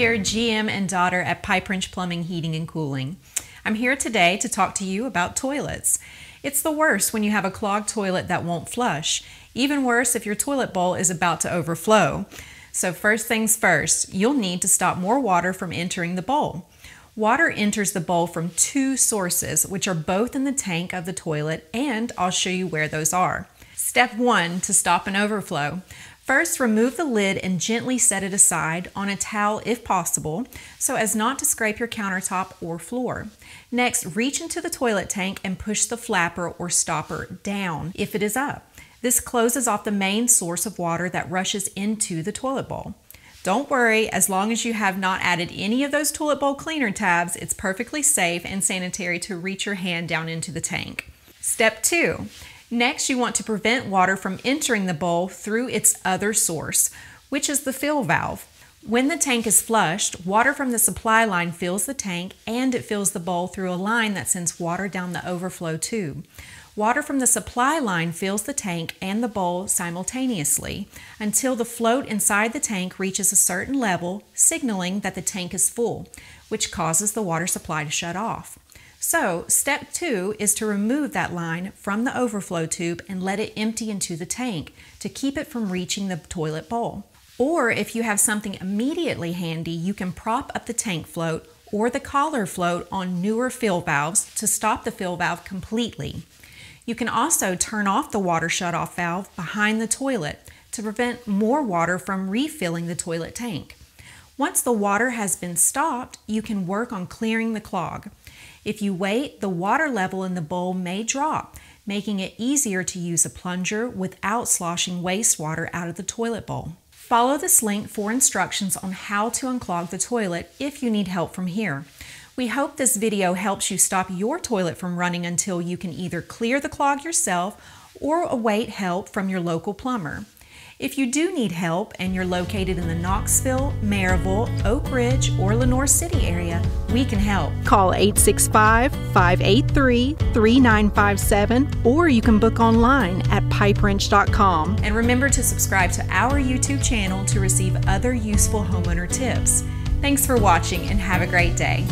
here, GM and daughter at Pipe Wrench Plumbing, Heating and Cooling. I'm here today to talk to you about toilets. It's the worst when you have a clogged toilet that won't flush. Even worse if your toilet bowl is about to overflow. So first things first, you'll need to stop more water from entering the bowl. Water enters the bowl from two sources, which are both in the tank of the toilet, and I'll show you where those are. Step 1 to stop an overflow. First, remove the lid and gently set it aside on a towel if possible, so as not to scrape your countertop or floor. Next, reach into the toilet tank and push the flapper or stopper down if it is up. This closes off the main source of water that rushes into the toilet bowl. Don't worry, as long as you have not added any of those toilet bowl cleaner tabs, it's perfectly safe and sanitary to reach your hand down into the tank. Step 2. Next, you want to prevent water from entering the bowl through its other source, which is the fill valve. When the tank is flushed, water from the supply line fills the tank and it fills the bowl through a line that sends water down the overflow tube. Water from the supply line fills the tank and the bowl simultaneously until the float inside the tank reaches a certain level, signaling that the tank is full, which causes the water supply to shut off. So, step 2 is to remove that line from the overflow tube and let it empty into the tank to keep it from reaching the toilet bowl. Or if you have something immediately handy, you can prop up the tank float or the collar float on newer fill valves to stop the fill valve completely. You can also turn off the water shutoff valve behind the toilet to prevent more water from refilling the toilet tank. Once the water has been stopped, you can work on clearing the clog. If you wait, the water level in the bowl may drop, making it easier to use a plunger without sloshing wastewater out of the toilet bowl. Follow this link for instructions on how to unclog the toilet if you need help from here. We hope this video helps you stop your toilet from running until you can either clear the clog yourself or await help from your local plumber. If you do need help and you're located in the Knoxville, Maryville, Oak Ridge, or Lenoir City area, we can help. Call 865-583-3957 or you can book online at pipewrench.com. And remember to subscribe to our YouTube channel to receive other useful homeowner tips. Thanks for watching and have a great day.